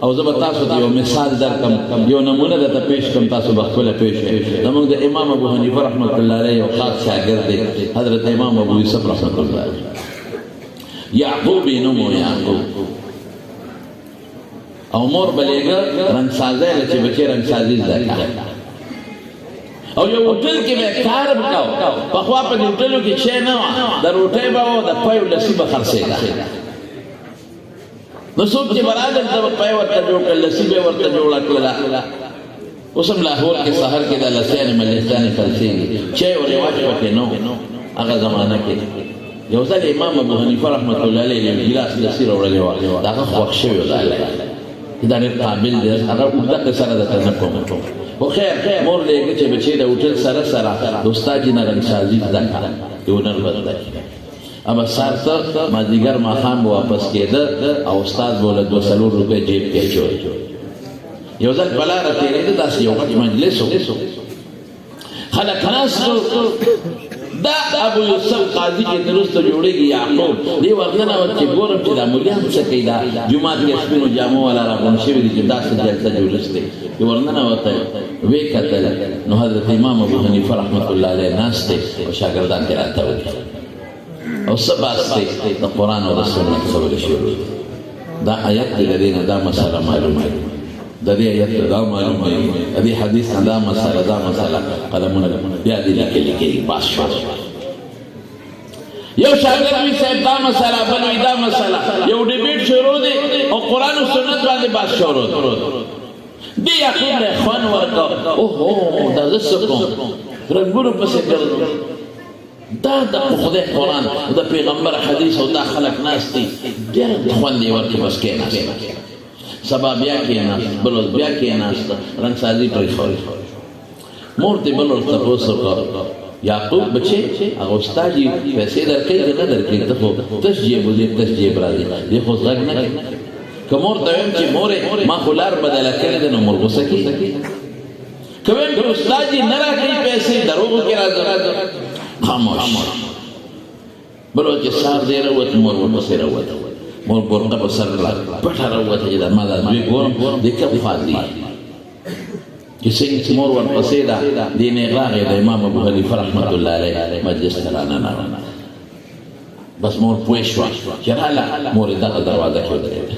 او زه به تاسو ته یو مثال درکړم یو نمونه درته پیش کړم تاسو به خپله پیش کړئ زموږ د امام ابو حنیفه رحمت الله علیه یو خاص شاګرد دی حضرت امام ابو یوسف رحمت الله علیه یعقوب یې نوم و یعقوب او مور به لېږه رنګسازی له چې بچې رنګسازي زده کړه او یو هوټل کې به کار وکاو پخوا په دې هوټلو کې شی نه وه د روټۍ به وه د پیو لسي به خرڅېده نو څوک چې به راغلل ته به پی ورته جوړ کړل لسي به یې ورته جوړه کړله اوس هم لاهور کې سهر کې دا لسیانې ملیسیانې خرڅېږي چای او رواج پکې نه و هغه زمانه کې یو ځل امام ابو حنیفه رحمت الله علیه یو ګیلاس لسي راوړلی وه د هغه خوښ شوی و دا دا ډېر قابل دی هغه اوږده قصه نه درته نه کوم خو خیر مور لېږه چې بچې د هوټل سره د استاد جي نه رنګسازي زده کړه د هنر به زده کړي ابا سهار ته مازدیګر ماښام به واپس کېده او استاد به له 200 روپۍ جیب کې اچوي یو ځل په لاره تېرېده داسې یو غټ مجلس و خلک ناست دا ابو یوسف قاضي چې درسته جوړېږي یعقوب دې ورننوت چې ګورم چې دا مولیان څه کوي دا جومات کې سپینو جامو والا راغونډ شوي دي چې داسې جلسه جوړښت دی چې ورننوته ویې کتل نو حضرت امام ابو حنیفه رحمت الله علیه ناست دی او شاګردان ترې راته وکړي او څه بحث دی د قرآن او د سنت خبرې شروع دا آیت دی د دې نه دا مسله معلومه د دې آیت دا معلومه د دې حدیث نه دا مسله قلمونه بیا دې لیکلي بس شو یو شاګرد وی صاحب دا مسله بل وی دا مسله یو ډیبیټ شروع دی او قرآن او سنت باندې بحث شروع دی یعقوب له خوان ورکا اوه دا زه څه کوم رنګونو پسې ګرځم دا د خدای قرآن د پیغمبر حدیث او دا خلک ناست دي ډېر خوند یې ورکړي بس کېناست سبا بیا کېناست بل بیا کېناست رنګسازي پرېښود مور دې بل ورته تپوس وکړ یعقوب بچې هغه استاد یې پیسې درکوي که نه درکوي ته خو تش جیب وځې تش جیب راځي دې خو غږ نه کوي که مور ته ویم چې مورې ما خو لار بدله کړې ده نو مور غوسه کېږي که ویم چې استاد یې نه راکوي پیسې دروغو کې راځم خاموش بل چې سهار دی راوت مور ورپسې راوته مور برقه په سر پټه راوته چې دا ما دا دوی ګورم دې کوم خوا دي چې څنګه چې مور ورپسې ده دې نه راغی د امام ابو حنیفه رحمت الله علیه مجلس ته راننوته بس مور پوه شوه چې راله مور یې دغه دروازه کې ودرېده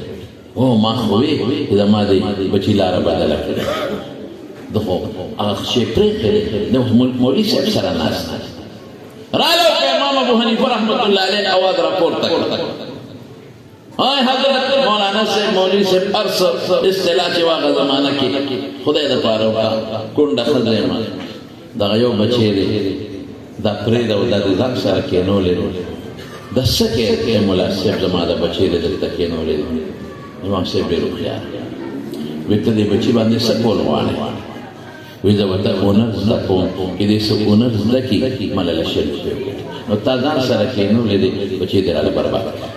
او ما خو وې چې زما د بچي لاره بدله کړې ده خو هغه شی پرېښی د مولوي صاحب سره ناست راله امام ابو حنیفه رحمت الله علیه اواز راپورته کړ آی حضرت مولانا صاحب مولوی صاحب ارس اصطلاح چې واغه زمانه کې خدای دپاره وکړه کونډه ښځه یم دغه یو بچی دی دا پرېږده او دا د ځان سره کېنولی دا څه کې ملا صاحب زما د بچی دی دلته کېنولی دی امام صاحب ډېر هوښیار وایي ته دې بچي باندې څه کول غواړې وایي زه ورته هنر زده کوم چې دې څه هنر زده کړي ملاله شل روپۍ وګټي نو تا ځان سره کېنولی دی بچی دې راله برباد کړه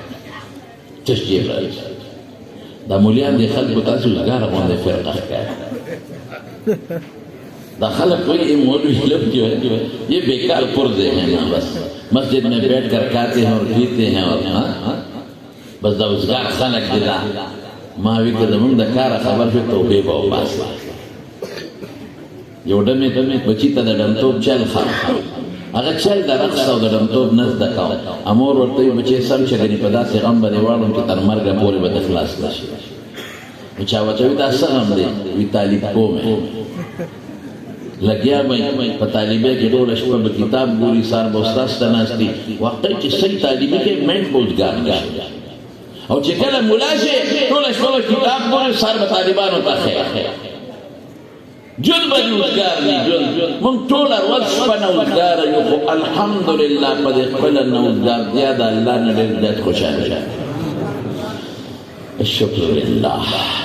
تشجیح راځي دا مولیان دي خلکو تاسو لګاره غوندې فرقه ښکاري دا خلک وایي مولوی لوگ جو ہے یہ بیکار پرزے ہیں نا بس مسجد میں بیٹھ کر کھاتے ہیں اور پیتے ہیں اور بس دا وزگار خلک دی دا ما وی که زمونږ د کاره خبر شو توبې به وباسي یو ډمې بچي ته د ډمتوب چل ښه هغه چل د رقص او د ډمتوب نه زده کوه امور ورته وي بچې سم شه ګنې په داسې غم به دې واړم چې تر مرګه پورې به ته خلاص نه شي نو چا ورته وي دا څه غم دی وي طالب کوم لګیا به په طالبۍ کې ټوله شپه به کتاب ګوري سهار به استاد ته ناست دي واقعي چې صحیح طالبي کې منډ به اوزګار نه شي او چې کله ملا شي ټوله شپه به کتاب ګوري سهار به طالبانو ته خیر جون به دې اوزګار دي جون مونږ ټوله ورځ شپه نه اوزګاره یو خو الحمدلله په دې خپله نه اوزګارتیا د الله نه ډېر زیات خوشحاله شه الشکر لله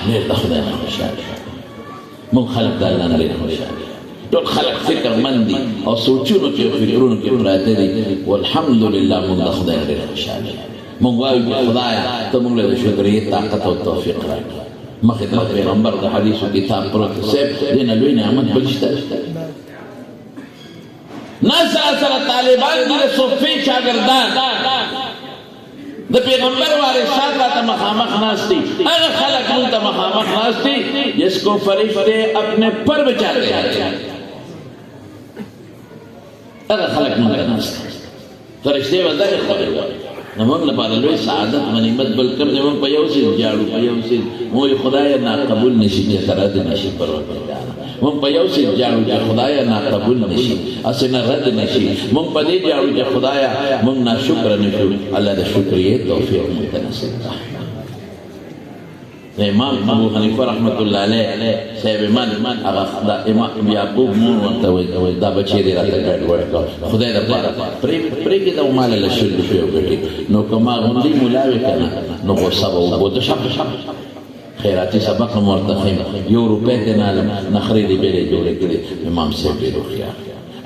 ډېر د خدای نه خوشحاله مونږ خلک د الله نه ډېر خوشحاله ټول خلک فکر مند دي او سوچونو کې او فکرونو کې پراته دي والحمدلله مونږ د خدای ډېر خوشحاله مونږ وایو چې خدایه ته مونږ له شکرې طاقت او توفیق راکړه مخکې د پیغمبر د حدیثو کتاب پروت صاحب دې نه لوی نعمت بل شته ناسا سره طالبان دي د صوفي شاګردان د پیغمبر وارثات راته مخامخ ناست دي هغه خلک مونږ ته مخامخ مخامخ ناستی جس کو فرشتے اپنے پر بچاتے ہیں اگر خلق منگا ناستی فرشتے وزار خبر ہوئے نمونگ لپاره لوی سعادت غنیمت بلکم نمونگ پا یو سیز جاڑو پا یو سیز موی خدای نا قبول نشی جی رد نشی پروردگارا مونگ پا یو سیز جاڑو جی خدای نا قبول نشی اسنا رد نشی مونگ پا دی جاڑو جی خدای مونگ نا شکر نشو اللہ دا شکریه توفیق متنسل امام ابو حنیفه رحمت اللہ علیہ صاحب ایمان دا امام یعقوب مون ورته دا بچی دی راته ګډ ورکړ خدای د پاره پرې کې دا مال له شل دی یو ګټي نو کما غوندي مولاوي کنه نو کو سبا وو د شپ خیراتی سبق مرتخم یو روپے ته نخري دی بیره جوړ کړي امام صاحب دی روخیا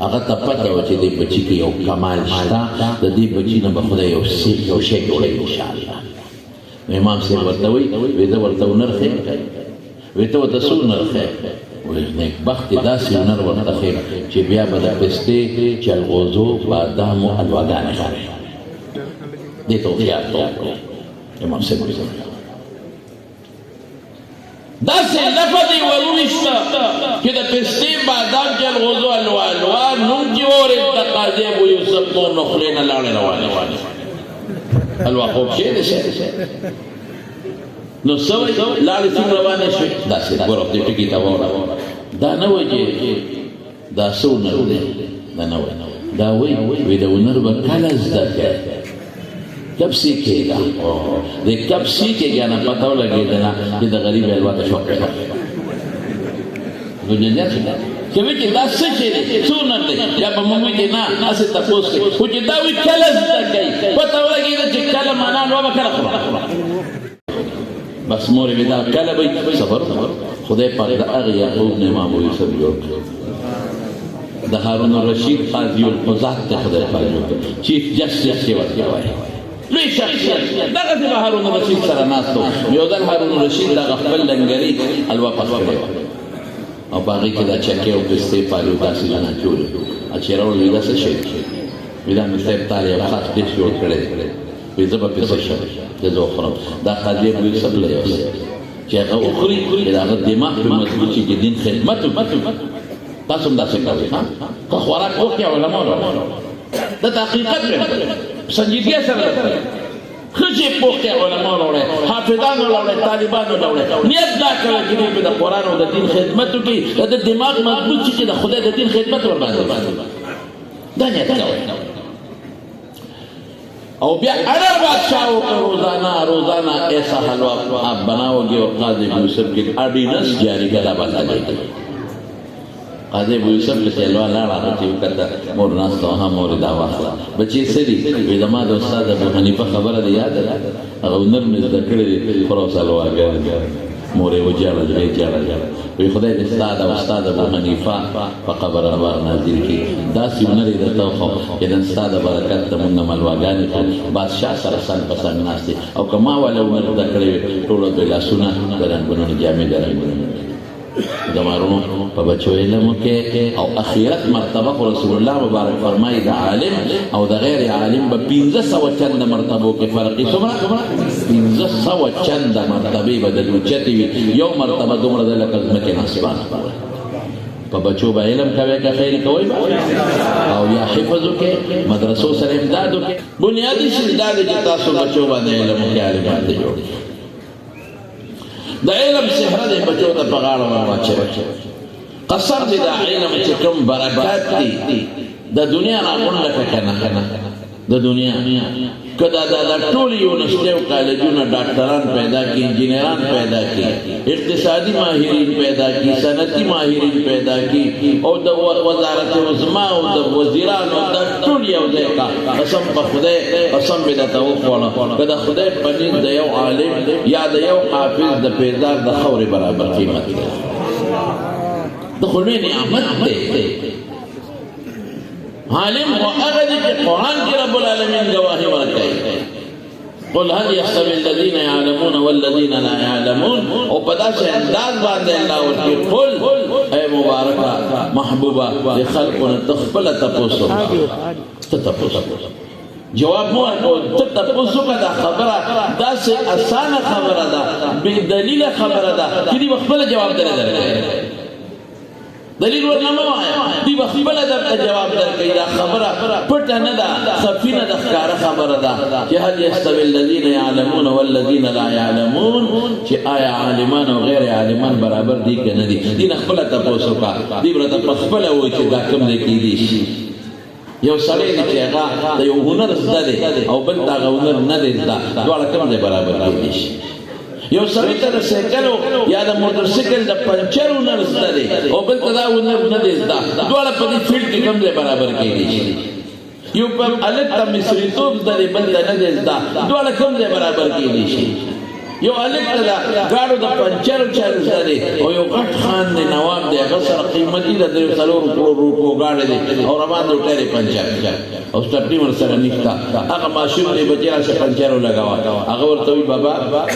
هغه ته پته و چې دی بچی کې یو کمال شته د دې بچی نه به خدای یو شی جوړي ان شاء الله امام صاحب ورته وی دا ورته نرخه وی ته ورته سو نرخه وی نیک بخت داسې نر ورته چې بیا به د پسته چلغوزو بادام او الوګان خوري دې ته خیال ته امام صاحب داسې لفظ ورويشته چې د پسته بادام چلغوزو الوان نوم کې اورې تقاضې ابو یوسف نو نخلین لاړ روانه الوا خوب شي ده شي نو سوي لاړې څنګه روانه شي دا څه ګورو دې ټکی تا وره دا نه وایي دا څو نه ده نه وایي دا وایي دا ونر به کله زده کب سیکھےگا دیکھ کب سیکھے گا نا پتہ لگے دینا کہ دا غریب الوا ته شوق ہے وجنه چې وی دا څه چې څونه دی یا په موږ کې نه اسه تاسو خو چې دا وی کله زده کوي پته ولګي چې کله معنا نو به کله بس مور ودا کله به صبر خدای پاک دا هغه یعقوب نه امام ابو یوسف جوړ د هارون الرشید قاضی القضات ته خدای پاک جوړ چیف جسټس کې ورته لوی شخصیت دغه د هارون الرشید سره ناستو یو د هارون الرشید د خپل لنګری الوا پخړې او باقي کې دا چکه او پسته پالو تاسو نه جوړ اچې راول ودا څه شي ودا مې سپ تاله خاص دې جوړ کړي وې زبر پسته شي د زو خراب دا خاصه وې سب له یو چې هغه اخري دا د دماغ په مضبوط چې دین خدمت تاسو هم دا څه کوي ها که خوراک وکړي علماء دا حقیقت دی سنجیدګي سره خجی پوکه علماء لوڑے حافظان لوڑے طالبان لوڑے نیت دا کړه چې په قرآن او د دین خدمت کوي د دماغ مضبوط شي د خدای د دین خدمت ور باندې دا نیت کوي او بیا اړه بادشاہ روزانہ ایسا حلوا آپ بناؤگے اور قاضی یوسف کی آرڈیننس جاری کلا بتائے قاضی ابو یوسف له حلوا لاړه چې وکړه مور ناستو هم مور دا واخله بچی سری وې زما د استاد ابو حنیفه خبره دی یاد هغه نر مې زده کړې خلاص الواګر مور یې وجاړه وی خدای دې استاد ابو حنیفه په قبر انوار نازل کړي دا سینری د توخو چې د استاد برکت ته موږ ملواګانې بادشاہ سره سن پسند ناشته او کما ولا عمر د کړې ټول د لاسونه درنګونو جامې درنګونو دمارونو په بچو علم کې او اخیرت مرتبه رسول الله مبارک فرمایي د عالم او د غیر عالم په 1500 چند مرتبو کې فرق څومره 1500 چند مرتبه بدل چتی یو مرتبه دومره د لکه مکه نسبان په بچو به علم کوي که خیر کوي او یا حفظو کې مدرسو سره امدادو کې بنیادی شی دا د تاسو بچو باندې علم کې عالمان دي جوړ دا علم سحر دے بچو دا پغاڑا ورواچے قصر دی دا علم چکم برکات دی دا دنیا راقون لکا کنا دا دنیا کدا دا ٹولی یونسٹیو کالجونا ڈاکٹران پیدا کی انجینیران پیدا کی اقتصادی ماہرین پیدا کی صنعتی ماہرین پیدا کی او دا وزارت عظما او دا وزیران او دا ٹولی او دیکا قسم پا خدای قسم بی دا توقوانا کدا خدای پنید دا یو عالم یا دا یو حافظ دا پیدار دا خور برابر قیمت دا خلوی نعمت دے عالم و اغدی کہ قرآن کی رب العالمین گواہی ورکائی قل هل يحسب الذين يعلمون والذين لا يعلمون او پدا سے انداز باندے اللہ ورکی قل اے مبارکہ محبوبہ لخلقنا تخبل تپوسو جواب مو ورکو ته تپوس وکړه دا خبره داسې اسانه خبره ده بې دلیله خبره ده چې دوی به خپله جواب درکوي دلیل ورنه مه وایه دوی به خپله درته جواب درکوي دا خبره پټه نه ده خفي نه ده ښکاره خبره ده چې هل یستوي الذین یعلمون والذین لا یعلمون چې آیا عالمان او غیر عالمان برابر دي که نه دي دوی نه خپله تپوس وکړه دوی به راته په خپله وایي چې دا کوم دی کیدی شي یو سړی دی چې هغه د یو هنر زده دی او بل د هغه هنر نه دی زده دواړه کوم دی برابر کیدی شي یو سړی ته د سایکلو یا د موټرسایکل د پنچر هنر زده دی او بل ته دا هنر نه دی زده دواړه په دې فیلډ کې کوم دی برابر کیدی شي یو په هلک ته مصریتوب زده دی بل ته نه دی زده دواړه کوم دی برابر کیدی شي یو هلک ته د ګاډو د پنچرو چل زده دی او یو غټ خان دی نواب دی هغه سره قیمتي د 300 روپو ګاډی دی او روان دی ټایر پنچر او سټپنی ورسره نشته هغه ماشوم دی بچی راشه پنچرو لګاوه هغه ورته وایي بابا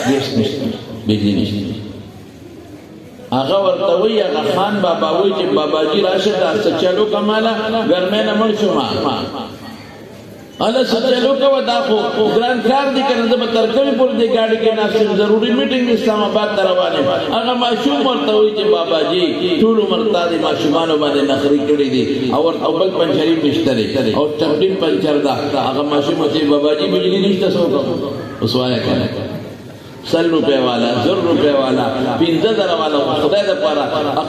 ګیس نشته بجلی نشته هغه ورته وایي هغه خان بابا وایي چې باباجي راشه دا چلو کماله ګرمۍ نه مړ شوم الله سچلو کوه دا خو ګران کار دی کنه زه به تر کلي پورې دې ګاډي کې ناست ضروري میټینګ اسلام آباد ته روان یم هغه ماشوم ورته وایي چې باباجي ټول عمر تا دې ماشومانو باندې نخرې کړې دي او ورته بل پنچري نشته دی او ټپډین پنچر ده هغه ماشوم چې باباجي بجلی نشته څه وکړو اوس وایه کنه 100 روپے والا 100 روپے والا 15,000 والا خدای دپاره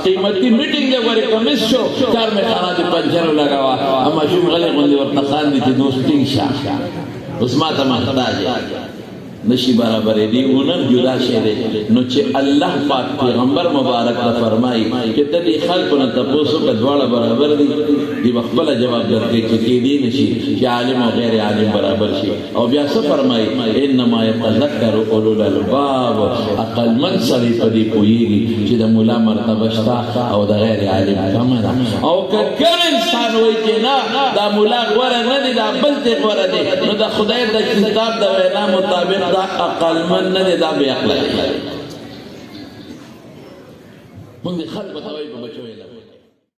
قیمتي میټینګ دی ورې کمیس شو کار مې خانه دې پنچرو لګاوه اما شوم غلې غوندې ورته خاندي چې دوستي شه اوس ما ته محتاج نشي برابرې دی هنر جدا شی دی نو چې الله پاک پیغمبر مبارک ته فرمایي چې ته دې خلکو نه تپوس وکړه دواړه برابر دي دوی به خپله جواب درکوي چې کیدی نه شي چې عالم او غیر عالم برابر شي او بیا څه فرمایي انما یتذکر اولو الالباب عقلمند سړی په دې پوهېږي چې د ملا مرتبه شته او د غیر عالم کمه ده او که کوم انسان وایي چې نه دا ملا غوره نه دی دا بل ته غوره دی نو د خدای د کتاب د وینا مطابق دا عقلمند نه دی دا بې عقله دی مونږ د خلکو ته وایي په بچو یې